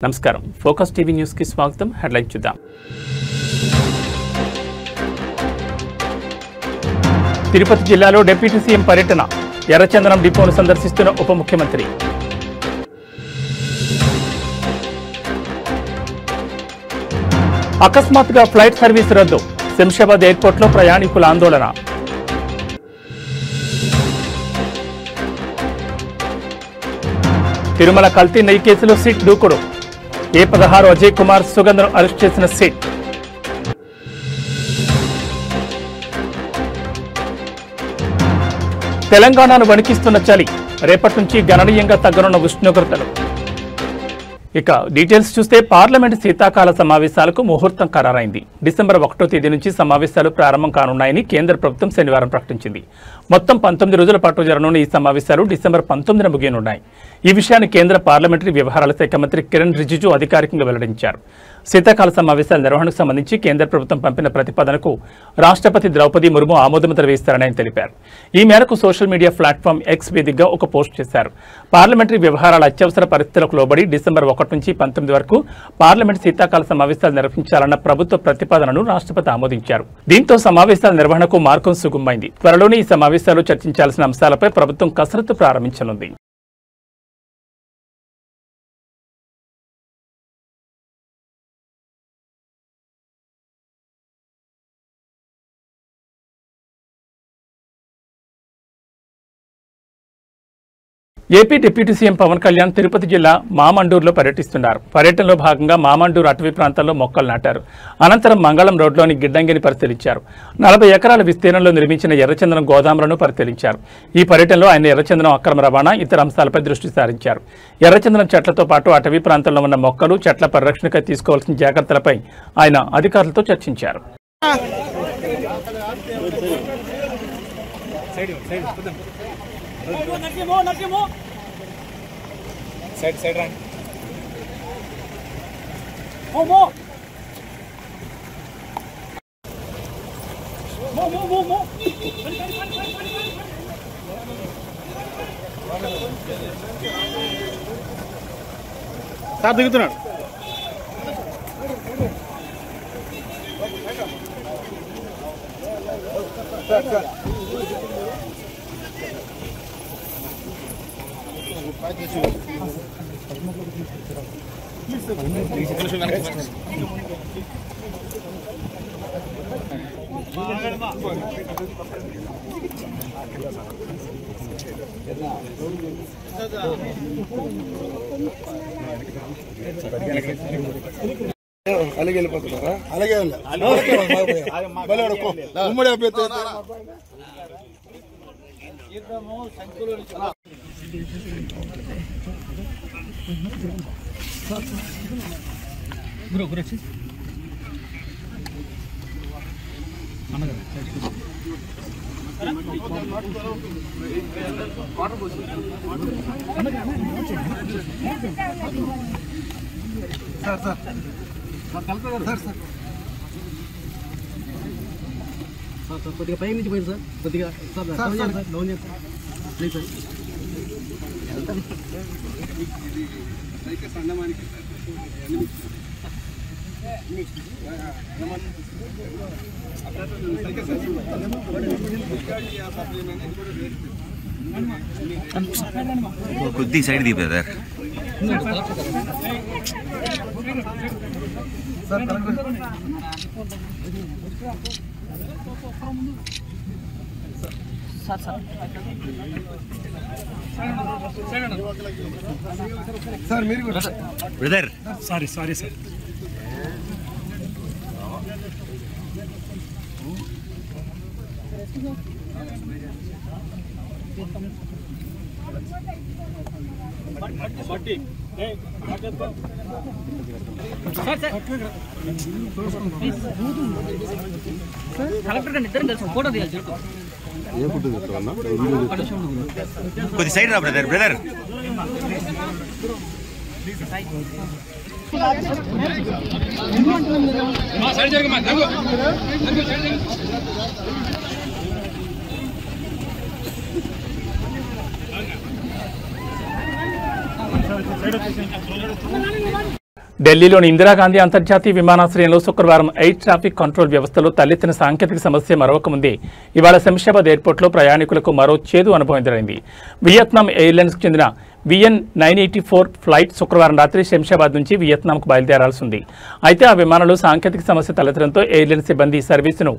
నమస్కారం focus TV news కి స్వాగతం హెడ్లైన్ చూద్దాం తిరుపతి జిల్లాలో డిప్యూటీ సీఎం పర్యటన ఎర్రచందనం డిపోను సందర్శిస్తున్న ఉప ముఖ్యమంత్రి అకస్మాత్తుగా ఫ్లైట్ సర్వీస్ రద్దు శంషాబాద్ ఎయిర్పోర్ట్లో ప్రయాణికుల ఆందోళన తిరుమల కల్తీ నెయ్యి కేసులో సిట్ దూకుడు A16 అజయ్ కుమార్ సుగంధను అరెస్ట్ చేసిన సిట్ తెలంగాణను వణికిస్తున్న చలి రేపటి నుంచి గణనీయంగా తగ్గనున్న ఉష్ణోగ్రతలు ఇక డీటెయిల్స్ చూస్తే పార్లమెంట్ శీతాకాల సమావేశాలకు ముహూర్తం ఖరారైంది. డిసెంబర్ 1వ తేదీ నుంచి సమావేశాలు ప్రారంభం కానున్నాయని కేంద్ర ప్రభుత్వం శనివారం ప్రకటించింది. మొత్తం 19 రోజుల పాటు జరగనున్న ఈ సమావేశాలు డిసెంబర్ 19న ముగియనున్నాయి. ఈ విషయాన్ని కేంద్ర పార్లమెంటరీ వ్యవహారాల శాఖ మంత్రి కిరణ్ రిజిజు అధికారికంగా వెల్లడించారు. శీతాకాల సమావేశాల నిర్వహణకు సంబంధించి కేంద్ర ప్రభుత్వం పంపిన ప్రతిపాదనకు రాష్ట్రపతి ద్రౌపది ముర్ము ఆమోదముద్ర వేస్తారని ఆయన తెలిపారు. ఈ మేరకు సోషల్ మీడియా ప్లాట్ఫామ్ ఎక్స్ వేదికగా ఒక పోస్ట్ చేశారు. పార్లమెంటరీ వ్యవహారాల అత్యవసర పరిస్థితులకు లోబడి డిసెంబర్ 1 నుంచి 19 వరకు పార్లమెంట్ శీతాకాల సమావేశాలు నిర్వహించాలన్న ప్రభుత్వ ప్రతిపాదనను రాష్ట్రపతి ఆమోదించారు. దీంతో సమావేశాల నిర్వహణకు మార్గం సుగమమైంది. త్వరలోనే ఈ సమావేశాలు చర్చించాల్సిన అంశాలపై ప్రభుత్వం కసరత్తు ప్రారంభించనుంది. AP deputy CM Pawan Kalyan Tirupati జిల్లా మామండూరులో పర్యటిస్తున్నారు. పర్యటనలో భాగంగా మామండూరు అటవీ ప్రాంతాల్లో మొక్కలు నాటారు. అనంతరం మంగళం రోడ్లోని గిడ్డంగిని పరిశీలించారు. 40 ఎకరాల విస్తీర్ణంలో నిర్మించిన ఎర్రచందనం గోదాములను పరిశీలించారు. ఈ పర్యటనలో ఆయన ఎర్రచందనం అక్రమ రవాణా ఇతర అంశాలపై దృష్టి సారించారు. ఎర్రచందనం చెట్లతో పాటు అటవీ ప్రాంతంలో ఉన్న మొక్కలు చెట్ల పరిరక్షణకై తీసుకోవాల్సిన జాగ్రత్తలపై ఆయన అధికారులతో చర్చించారు. సైడ్ రండి. సార్ దిగుతున్నాడు. అలాగే వెళ్ళిపోతున్నారా? అలాగే ఉమ్మడి అభ్యర్థి కొద్దిగా పై నుంచి పోయింది సార్. కొద్దిగా డౌన్ చేస్తాం ప్లీజ్ సార్. కొద్ది సైడ్ ది బ్రదర్. సార్ మీరు కూడా బ్రదర్ సారీ సార్. కలెక్టర్ గారిని ఇద్దరం కలిసి ఫోటో తీయాలి. కొద్ది సైడ్ రా బ్రదర్. Brother side జరగమా. ఢిల్లీలోని ఇందిరాగాంధీ అంతర్జాతీయ విమానాశ్రయంలో శుక్రవారం ఎయిర్ ట్రాఫిక్ కంట్రోల్ వ్యవస్థలో తలెత్తిన సాంకేతిక సమస్య మరొకముందే ఇవాళ శంషాబాద్ ఎయిర్పోర్ట్లో ప్రయాణికులకు మరో చేదు అనుభవం ఎదురైంది. వియత్నాం ఎయిర్లైన్స్కు చెందిన VN984 ఫ్లైట్ శుక్రవారం రాత్రి శంషాబాద్ నుంచి వియత్నాంకు బయలుదేరాల్సి ఉంది. అయితే ఆ విమానంలో సాంకేతిక సమస్య తలెత్తడంతో ఎయిర్లైన్ సిబ్బంది సర్వీసును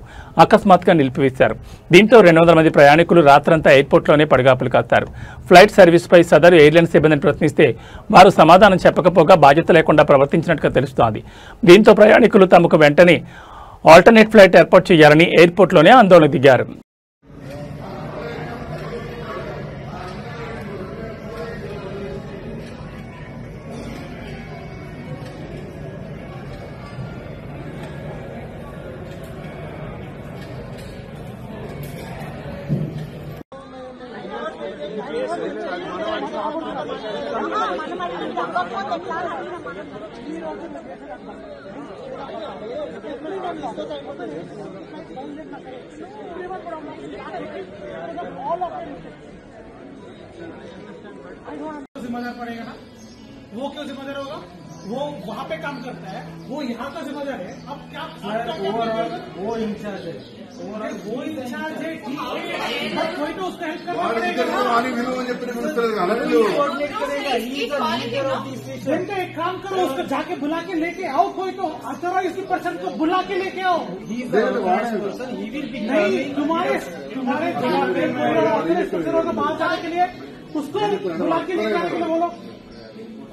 అకస్మాత్తుగా నిలిపివేశారు. దీంతో 200 మంది ప్రయాణికులు రాత్రంతా ఎయిర్పోర్ట్లోనే పడిగాపులు కాస్తారు. ఫ్లైట్ సర్వీసుపై సదరు ఎయిర్లైన్ సిబ్బందిని ప్రశ్నిస్తే వారు సమాధానం చెప్పకపోగా బాధ్యత లేకుండా ప్రవర్తించినట్టుగా తెలుస్తోంది. దీంతో ప్రయాణికులు తమకు వెంటనే ఆల్టర్నేట్ ఫ్లైట్ ఏర్పాటు చేయాలని ఎయిర్పోర్ట్లోనే ఆందోళన దిగారు. जिम्मेदार पड़ेगा ना, वो क्यों जिम्मेदार होगा? वो वहाँ पे काम करता है, वो यहाँ का जिम्मेदार है। अब क्या वो इंचार्ज है, वो इंचार्ज है, ठीक है, कोई तो उसका हेल्प करना पड़ेगा ना। एक काम करो, उसको जाके बुला के लेके आओ, कोई तो अथॉराइज्ड पर्सन को बुला के लेके आओ। नहीं, तुम्हारे बाहर जाने के लिए उसको बुला के लेके आने के लिए बोलो।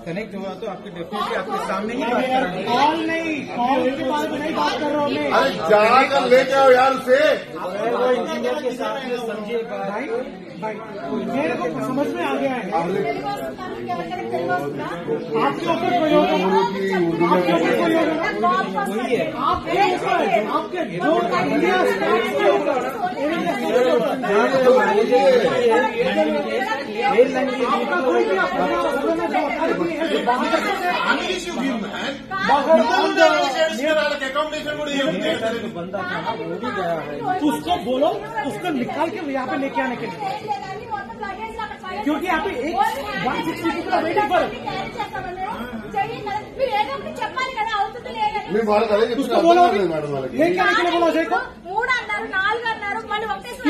कनेक्ट हुआ तो आपके डेफिनेटली आपके सामने ही बात कर रहे हैं। कॉल नहीं, कॉल के बारे में नहीं बात कर रहा हूँ मैं। अरे जाकर लेके आओ यार उसे। वो इंजीनियर के साथ में समझिए भाई, मेरे को समझ में आ गया है। आपके ऊपर कोई होगा, आपके ऊपर कोई होगा, वही है आपके ऊपर, आपके जो इंडिया स्टाफ के ऊपर आपका कोई भी उसको बोलो, उसको निकाल के यहाँ पे लेके आने के लिए, क्योंकि यहाँ पे एक 160 people वेटिंग फॉर उसको बोलो लेके आने के लिए बोलो अजय को। 3 అన్నారు 4 అన్నారు మళ్ళీ ఒకటేసారి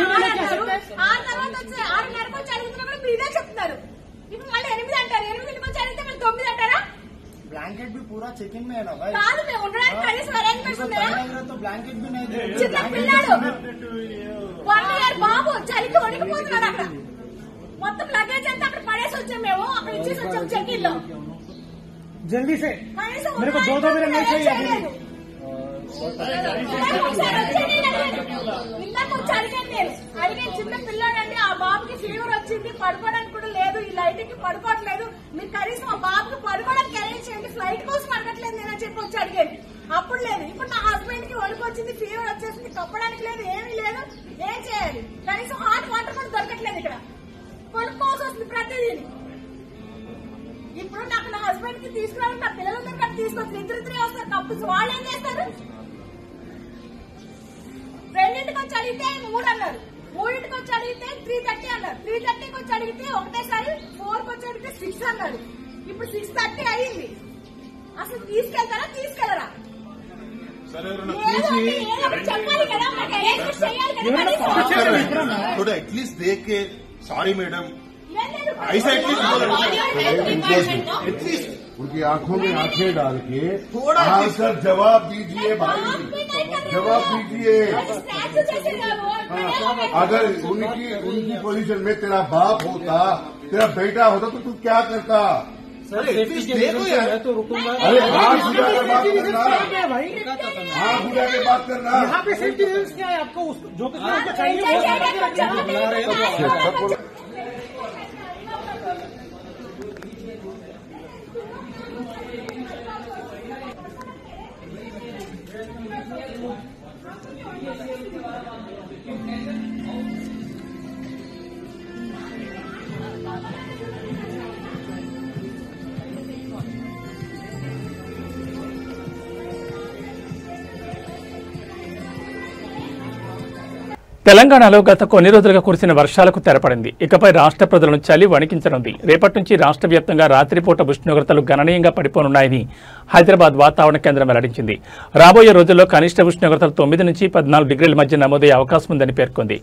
6 తర్వాత వచ్చి 6:30కి వచ్చి అడుగుతున్నా కూడా మీరే చెప్తున్నారు. ఇప్పుడు మళ్ళీ 8 అంటారు, 8కి వచ్చి అడిగితే మళ్ళీ 9 అంటారా? ब्लैंकेट भी पूरा चेकिंग में है ना भाई। కాదు మేము ఉండడానికి కనీసం అరేంజ్మెంట్స్ ఉన్నాయా? तो ब्लैंकेट भी नहीं दे। చిన్న పిల్లాడు 1 ఇయర్ బాబు చలికి వణికిపోతున్నాడు. అక్కడ మొత్తం లగేజ్ అంతా అక్కడ పడేసి వచ్చాం, మేము అక్కడ ఇచ్చేసి వచ్చాం చెక్-ఇన్ లో। जल्दी से కనీసం मेरे को 2 मिनट नहीं चाहिए। ఇందాక వచ్చి అడిగాను నేను, అడిగే చిన్న పిల్లాడండి, ఆ బాబుకి ఫీవర్ వచ్చింది, పడుకోవడానికి కూడా లేదు, ఈ లైట్ కి పడుకోవట్లేదు, మీరు కనీసం ఆ బాబుకి పడుకోవడానికి అరేంజ్ చేయండి, ఫ్లైట్ కోసం అడగట్లేదు నేను అని చెప్పి వచ్చి అడిగాను. అప్పుడు లేదు. ఇప్పుడు నా హస్బెండ్ కి వణుకు వచ్చింది, ఫీవర్ వచ్చేసింది, కప్పడానికి లేదు, ఏమీ లేదు, ఏం చేయాలి? కనీసం హాట్ వాటర్ కూడా దొరకట్లేదు, ఇక్కడ కొనుక్కోవాల్సి వస్తుంది ప్రతిదీ. ఇప్పుడు నాకు నా హస్బెండ్ కి తీసుకురావాలి, నా పిల్లలందరూ కలిసి తీసుకొచ్చి ఇద్దరిద్దరే వస్తారు, కప్పులు వాళ్ళు ఏం చేస్తారు? 2ంటికి వచ్చి అడిగితే 3 అన్నారు, 3ంటికి వచ్చి అడిగితే 3:30 అన్నారు, 3:30కి వచ్చి అడిగితే ఒకటేసారి 4కి వచ్చి అడిగితే 6 అన్నారు. ఇప్పుడు 6:30 అయ్యింది. అసలు తీసుకెళ్తారా తీసుకెళ్లరా? చెప్పాలి కదా, మాకు అరేంజ్మెంట్ చేయాలి కదా. थोड़ा एटलीस्ट देख के सॉरी मैडम ऐसा एटलीस्ट उनकी आंखों में आंखें डाल के थोड़ा सर जवाब दीजिए भाई, जवाब दीजिए। अगर उनकी पोजीशन में तेरा बाप होता, तेरा बेटा होता तो तू क्या करता? सर देखो यार, तो रुकूंगा। अरे हाथ बुझा के बात करना, भाई हाथ बुझा के बात करना। यहाँ पे सेफ्टी रीजंस क्या है आपको? जो कुछ आपको चाहिए वो తెలంగాణలో గత కొన్ని రోజులుగా కురిసిన వర్షాలకు తెరపడింది. ఇకపై రాష్ట్ర ప్రజలను చలి వణికించనుంది. రేపటి నుంచి రాష్ట్ర వ్యాప్తంగా రాత్రిపూట ఉష్ణోగ్రతలు గణనీయంగా పడిపోనున్నాయని హైదరాబాద్ వాతావరణ కేంద్రం వెల్లడించింది. రాబోయే రోజుల్లో కనిష్ట ఉష్ణోగ్రతలు 9 నుంచి 14 డిగ్రీల మధ్య నమోదయ్యే అవకాశం ఉందని పేర్కొంది.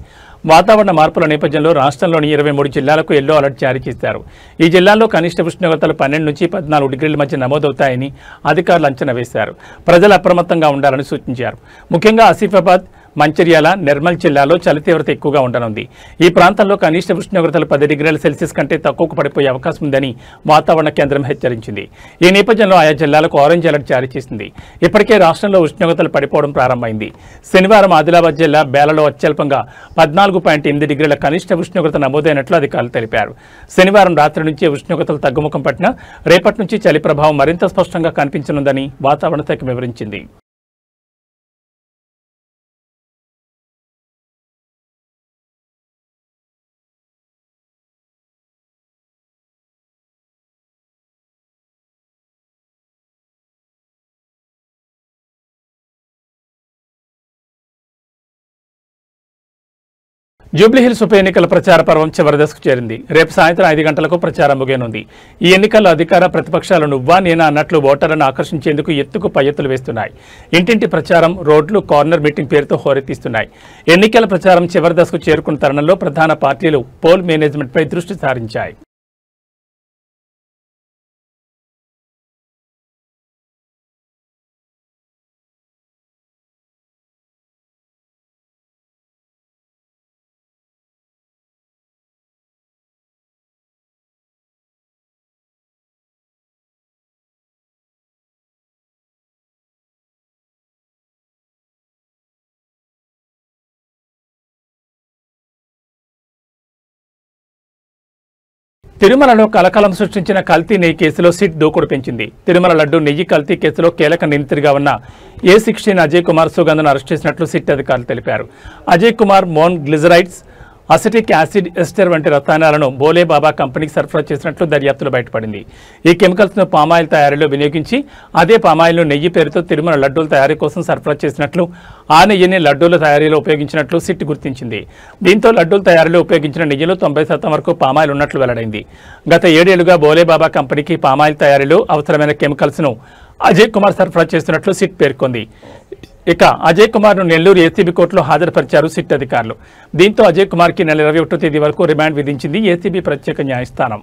వాతావరణ మార్పుల నేపథ్యంలో రాష్ట్రంలోని 23 జిల్లాలకు ఎల్లో అలర్ట్ జారీ చేశారు. ఈ జిల్లాల్లో కనిష్ట ఉష్ణోగ్రతలు 12 నుంచి 14 డిగ్రీల మధ్య నమోదవుతాయని అధికారులు అంచనా వేశారు. ప్రజలు అప్రమత్తంగా ఉండాలని సూచించారు. ముఖ్యంగా ఆసిఫాబాద్, మంచిర్యాల, నిర్మల్ జిల్లాలో చలి తీవ్రత ఎక్కువగా ఉండనుంది. ఈ ప్రాంతాల్లో కనిష్ట ఉష్ణోగ్రతలు 10 డిగ్రీల సెల్సియస్ కంటే తక్కువకు పడిపోయే అవకాశం ఉందని వాతావరణ కేంద్రం హెచ్చరించింది. ఈ నేపథ్యంలో ఆయా జిల్లాలకు ఆరెంజ్ అలర్ట్ జారీ చేసింది. ఇప్పటికే రాష్ట్రంలో ఉష్ణోగ్రతలు పడిపోవడం ప్రారంభమైంది. శనివారం ఆదిలాబాద్ జిల్లా బేలలో అత్యల్పంగా 14.8 డిగ్రీల కనిష్ట ఉష్ణోగ్రత నమోదైనట్లు అధికారులు తెలిపారు. శనివారం రాత్రి నుంచి ఉష్ణోగ్రతలు తగ్గుముఖం పట్టినా రేపటి నుంచి చలి ప్రభావం మరింత స్పష్టంగా కనిపించనుందని వాతావరణ శాఖ వివరించింది. జూబ్లీహిల్స్ ఉప ఎన్నికల ప్రచార పర్వం చివరి దశకు చేరింది. రేపు సాయంత్రం 5 గంటలకు ప్రచారం ముగియనుంది. ఈ ఎన్నికల్లో అధికార ప్రతిపక్షాలు నువ్వా నేనా అన్నట్లు ఓటర్లను ఆకర్షించేందుకు ఎత్తుకు పై ఎత్తులు వేస్తున్నాయి. ఇంటింటి ప్రచారం, రోడ్లు, కార్నర్ మీటింగ్ పేరుతో హోరెత్తిస్తున్నాయి. ఎన్నికల ప్రచారం చివరి దశకు చేరుకున్న తరుణంలో ప్రధాన పార్టీలు పోల్ మేనేజ్మెంట్పై దృష్టి సారించాయి. తిరుమలలో కలకలం సృష్టించిన కల్తీ నెయ్యి కేసులో సిట్ దూకుడు పెంచింది. తిరుమల లడ్డు నెయ్యి కల్తీ కేసులో కీలక నిందితుడిగా ఉన్న A16 అజయ్ కుమార్ సుగంధను అరెస్ట్ చేసినట్లు సిట్ అధికారులు తెలిపారు. Ajay Kumar monoglycerides, acetic acid ester వంటి రసాయనాలను బోలే బాబా కంపెనీకి సరఫరా చేసినట్లు దర్యాప్తులో బయటపడింది. ఈ కెమికల్స్ను పామాయిల్ తయారీలో వినియోగించి అదే పామాయిల్ను నెయ్యి పేరుతో తిరుమల లడ్డూల తయారీ కోసం సరఫరా చేసినట్లు, ఆ నెయ్యిని లడ్డూల తయారీలో ఉపయోగించినట్లు సిట్ గుర్తించింది. దీంతో లడ్డూల తయారీలో ఉపయోగించిన నెయ్యిలో 90% వరకు పామాయిల్ ఉన్నట్లు వెల్లడైంది. గత 7 ఏళ్లుగా బోలే బాబా కంపెనీకి పామాయిల్ తయారీలో అవసరమైన కెమికల్స్ను అజయ్ కుమార్ సరఫరా చేస్తున్నట్లు సిట్ పేర్కొంది. ఇక అజయ్ కుమార్ ను నెల్లూరు ఏసీబీ కోర్టులో హాజరుపరిచారు సిట్ అధికారులు. దీంతో అజయ్ కుమార్ కి నెల 21వ తేదీ వరకు రిమాండ్ విధించింది ఏసీబీ ప్రత్యేక న్యాయస్థానం.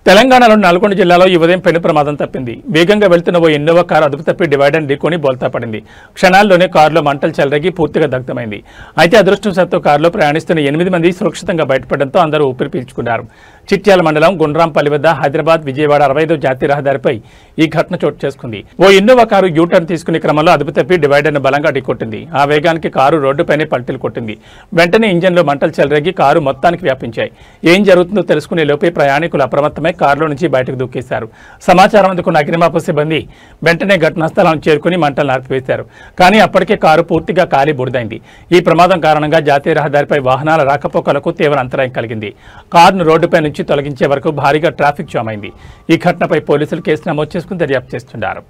తెలంగాణలో నల్గొండ జిల్లాలో ఈ ఉదయం పెను ప్రమాదం తప్పింది. వేగంగా వెళ్తున్న ఓ ఇన్నోవా కారు అదుపు తప్పి డివైడర్ ఢీకొని బోల్తా పడింది. క్షణాల్లోనే కారులో మంటలు చెలరేగి పూర్తిగా దగ్ధమైంది. అయితే అదృష్టవశాత్తు కారులో ప్రయాణిస్తున్న 8 మంది సురక్షితంగా బయటపడడంతో అందరూ ఊపిరి పీల్చుకున్నారు. చిట్యాల మండలం గుండ్రాంపల్లి వద్ద హైదరాబాద్ విజయవాడ 65వ జాతీయ రహదారిపై ఈ ఘటన చోటు చేసుకుంది. ఓ ఇన్నోవా కారు యూటర్న్ తీసుకునే క్రమంలో అదుపు తప్పి డివైడర్ను బలంగా ఢీకొట్టింది. ఆ వేగానికి కారు రోడ్డుపైనే పల్టీలు కొట్టింది. వెంటనే ఇంజన్లో మంటలు చెలరేగి కారు మొత్తానికి వ్యాపించాయి. ఏం జరుగుతుందో తెలుసుకునే లోపే ప్రయాణికులు అప్రమత్తమై కారులో నుంచి బయటకు దూకేశారు. సమాచారం అందుకున్న అగ్నిమాపక సిబ్బంది వెంటనే ఘటనా స్థలానికి చేరుకుని మంటలు ఆర్పివేశారు. కానీ అప్పటికే కారు పూర్తిగా కాలి బూడిదైంది. ఈ ప్రమాదం కారణంగా జాతీయ రహదారిపై వాహనాల రాకపోకలకు తీవ్ర అంతరాయం కలిగింది. కారును రోడ్డుపై నుంచి తొలగించే వరకు భారీగా ట్రాఫిక్ జామ్ అయింది. ఈ ఘటనపై పోలీసులు కేసు నమోదు చేసుకుని దర్యాప్తు చేస్తున్నారు.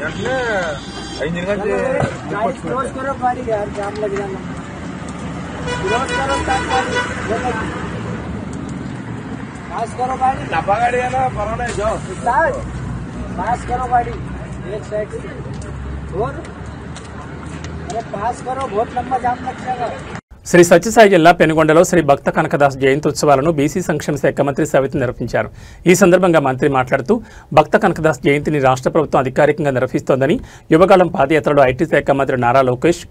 వెంటనే 5 గంటలు विरोध करो पास करो गाड़ी डब्बा गाड़ी है ना परवाना है जो पास करो गाड़ी एक साइड से और अरे पास करो बहुत लंबा जाम लग जाएगा। శ్రీ సత్యసాయి జిల్లా పెనుగొండలో శ్రీ భక్త కనకదాస్ జయంతి ఉత్సవాలను బీసీ సంక్షేమ శాఖ మంత్రి సవిత నిర్వహించారు. ఈ సందర్భంగా మంత్రి మాట్లాడుతూ భక్త కనకదాస్ జయంతిని రాష్ట్ర ప్రభుత్వం అధికారికంగా నిర్వహిస్తోందని, యువగాళం పాదయాత్రలో ఐటీ శాఖ మంత్రి నారా లోకేష్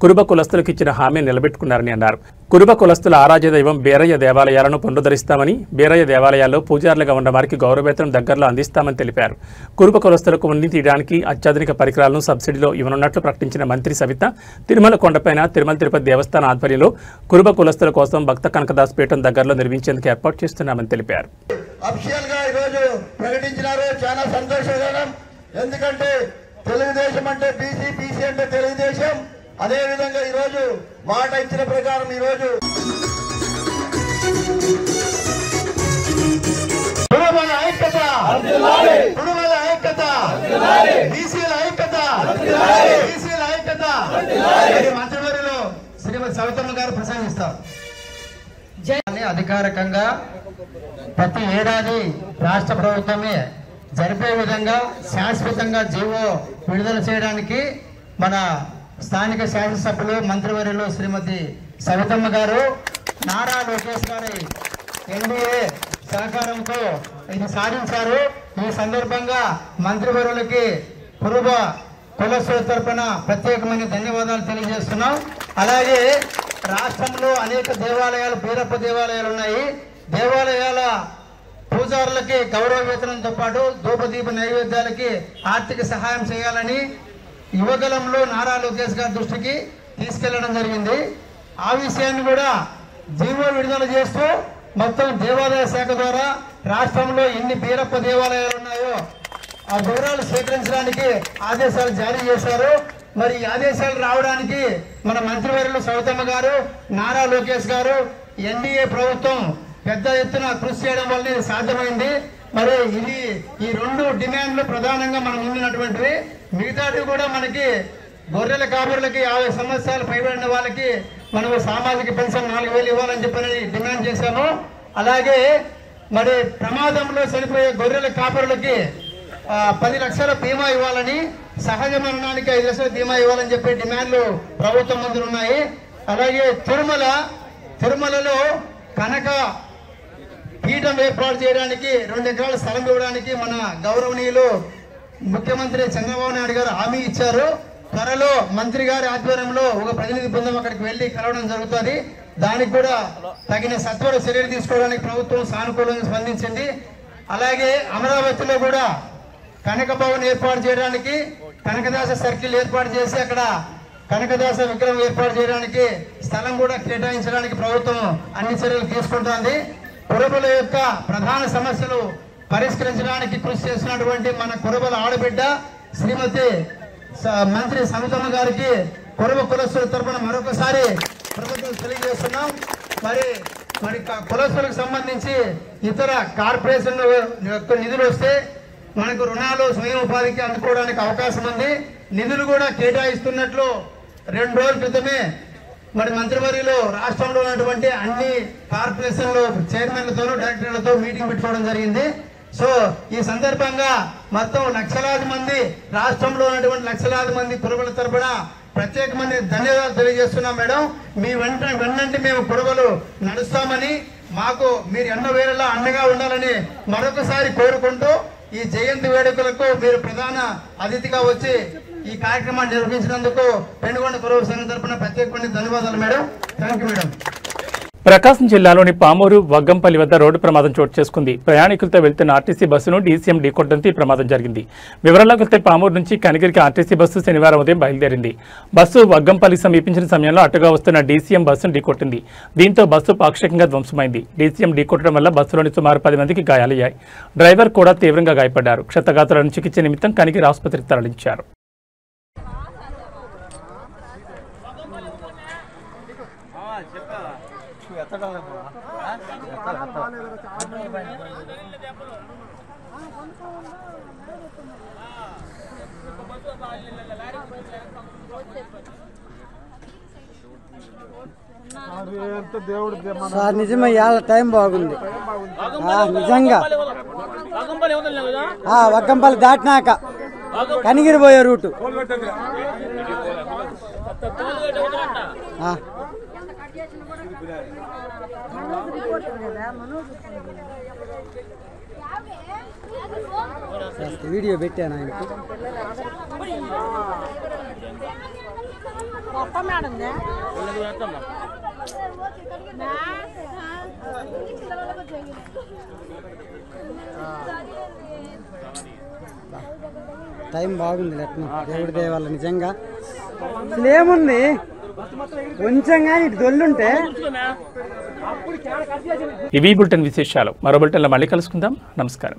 కురుబ కులస్తులకు ఇచ్చిన హామీని నిలబెట్టుకున్నారని అన్నారు. కురుబ కులస్తుల ఆరాధ్య దైవం బీరయ్య దేవాలయాలను పునరుద్ధరిస్తామని, బీరయ్య దేవాలయాల్లో పూజారులుగా ఉన్న వారికి గౌరవవేతనం దగ్గరలో అందిస్తామని తెలిపారు. కురుబ కులస్తులకు ఉన్ని తీయడానికి అత్యాధునిక పరికరాలను సబ్సిడీలో ఇవ్వనున్నట్లు ప్రకటించిన మంత్రి సవిత, తిరుమల కొండపైన తిరుమల తిరుపతి దేవస్థానం ఆధ్వర్యంలో కురుబ కులస్తుల కోసం భక్త కనకదాస్ పీఠం దగ్గరలో నిర్మించేందుకు ఏర్పాటు చేస్తున్నామని తెలిపారు. అదే విధంగా ఈ రోజు మాట ఇచ్చిన ప్రకారం ఈ రోజు కుటుంబాల ఐక్యత, కుటుంబాల ఐక్యత, బీసీల ఐక్యత, బీసీల ఐక్యత మంత్రివర్యులు శ్రీమతి సవితమ్మ గారు ప్రసంగిస్తారు. అధికారికంగా ప్రతి ఏడాది రాష్ట్ర ప్రభుత్వమే జరిపే విధంగా శాశ్వతంగా జీవో విడుదల చేయడానికి మన స్థానిక శాసనసభ్యులు మంత్రివర్యులు శ్రీమతి సవితమ్మ గారు, నారా లోకేష్ గారి ఎన్డీఏ సహకారంతో ఇది సాధించారు. ఈ సందర్భంగా మంత్రివర్యులకి కురుబ కులస్తుల తరపున ప్రత్యేకమైన ధన్యవాదాలు తెలియజేస్తున్నాం. అలాగే రాష్ట్రంలో అనేక దేవాలయాలు, బీరప్ప దేవాలయాలు ఉన్నాయి. దేవాలయాల పూజారులకి గౌరవ వేతనంతో పాటు ధూపదీప నైవేద్యాలకి ఆర్థిక సహాయం చేయాలని యువగలంలో నారా లోకేష్ గారి దృష్టికి తీసుకెళ్లడం జరిగింది. ఆ విషయాన్ని కూడా జీవో విడుదల చేస్తూ మొత్తం దేవాదాయ శాఖ ద్వారా రాష్ట్రంలో ఎన్ని బీరప్ప దేవాలయాలు ఉన్నాయో ఆ వివరాలు సేకరించడానికి ఆదేశాలు జారీ చేశారు. మరి ఈ ఆదేశాలు రావడానికి మన మంత్రివర్యులు సవితమ్మ గారు, నారా లోకేష్ గారు, ఎన్డీఏ ప్రభుత్వం పెద్ద ఎత్తున కృషి చేయడం వల్ల ఇది సాధ్యమైంది. మరి ఇది ఈ రెండు డిమాండ్లు ప్రధానంగా మనం ముందున్నటువంటివి. మిగతాది కూడా మనకి గొర్రెల కాపరులకి 50 సంవత్సరాలు పైబడిన వాళ్ళకి మనం సామాజిక పెన్షన్ 4000 ఇవ్వాలని చెప్పని డిమాండ్ చేశాము. అలాగే మరి ప్రమాదంలో చనిపోయే గొర్రెల కాపరులకి 10 లక్షల బీమా ఇవ్వాలని, సహజ మరణానికి 5 లక్షల బీమా ఇవ్వాలని చెప్పే డిమాండ్లు ప్రభుత్వం ముందు ఉన్నాయి. అలాగే తిరుమలలో కనక పీఠం ఏర్పాటు చేయడానికి 2 ఎకరాల స్థలం ఇవ్వడానికి మన గౌరవనీయులు ముఖ్యమంత్రి చంద్రబాబు నాయుడు గారు హామీ ఇచ్చారు. త్వరలో మంత్రి గారి ఆధ్వర్యంలో ఒక ప్రతినిధి బృందం అక్కడికి వెళ్లి కలవడం జరుగుతుంది. దానికి కూడా తగిన సత్వర చర్యలు తీసుకోవడానికి ప్రభుత్వం సానుకూలంగా స్పందించింది. అలాగే అమరావతిలో కూడా కనక భవన్ ఏర్పాటు చేయడానికి, కనకదాస సర్కిల్ ఏర్పాటు చేసి అక్కడ కనకదాస విగ్రహం ఏర్పాటు చేయడానికి స్థలం కూడా కేటాయించడానికి ప్రభుత్వం అన్ని చర్యలు తీసుకుంటోంది. కురుబల యొక్క ప్రధాన సమస్యలు పరిష్కరించడానికి కృషి చేస్తున్నటువంటి మన కురుబల ఆడబిడ్డ శ్రీమతి మంత్రి సవితమ్మ గారికి కురుబ కులస్తుల తరపున మరొకసారి కృతజ్ఞతలు తెలియజేస్తున్నాం. మరి కులస్తులకు సంబంధించి ఇతర కార్పొరేషన్ యొక్క నిధులు వస్తే మనకు రుణాలు స్వయం ఉపాధికి అందుకోవడానికి అవకాశం ఉంది. నిధులు కూడా కేటాయిస్తున్నట్లు 2 రోజుల క్రితమే మరి మంత్రివర్యులు రాష్ట్రంలో ఉన్నటువంటి అన్ని కార్పొరేషన్లు చైర్మన్లతోనూ డైరెక్టర్లతో మీటింగ్ పెట్టుకోవడం జరిగింది. సో ఈ సందర్భంగా మొత్తం లక్షలాది మంది, రాష్ట్రంలో ఉన్నటువంటి లక్షలాది మంది కురుబల తరపున ప్రత్యేకమైన ధన్యవాదాలు తెలియజేస్తున్నాం. మేడం, మీ వెన్నంటి మేము కురుబలు నడుస్తామని, మాకు మీరు ఎన్నో వేళలా అండగా ఉండాలని మరొకసారి కోరుకుంటూ ఈ జయంతి వేడుకలకు మీరు ప్రధాన అతిథిగా వచ్చి ఈ కార్యక్రమాన్ని నిర్వహించినందుకు పెనుగొండ కురుబ సంఘం తరపున ప్రత్యేకమైన ధన్యవాదాలు madam. Thank you madam. Prakasam జిల్లాలోని పామూరు వగ్గంపల్లి వద్ద రోడ్డు ప్రమాదం చోటు చేసుకుంది. ప్రయాణికులతో వెళ్తున్న ఆర్టీసీ బస్సును డీసీఎం ఢీకొట్టడంతో ఈ ప్రమాదం జరిగింది. వివరాల్లోకి వెళ్తే పామూరు నుంచి కనిగిరికి ఆర్టీసీ బస్సు శనివారం ఉదయం బయలుదేరింది. బస్సు వగ్గంపల్లి సమీపించిన సమయంలో అటుగా వస్తున్న డీసీఎం బస్సును ఢీకొట్టింది. దీంతో బస్సు పాక్షికంగా ధ్వంసమైంది. డీసీఎం ఢీకొట్టడం వల్ల బస్సులోని సుమారు 10 మందికి గాయాలయ్యాయి. డ్రైవర్ కూడా తీవ్రంగా గాయపడ్డారు. క్షతగాత్రులను చికిత్స నిమిత్తం కనిగిరి ఆసుపత్రికి తరలించారు. సార్ నిజమే ఇవాళ టైం బాగుంది నిజంగా వగ్గంపల్లి దాటినాక కనిగిరి పోయే రూటు వీడియో పెట్టాను ఆయనకి టైం బాగుంది లెట్న దేవుడి దయ వల్ల నిజంగా అసలు ఏముంది కొంచెం కానీ ఇటు దొల్లుంటే. ఇవి బులెటిన్ విశేషాలు. మరో బులెటిన్లో మళ్ళీ కలుసుకుందాం. నమస్కారం.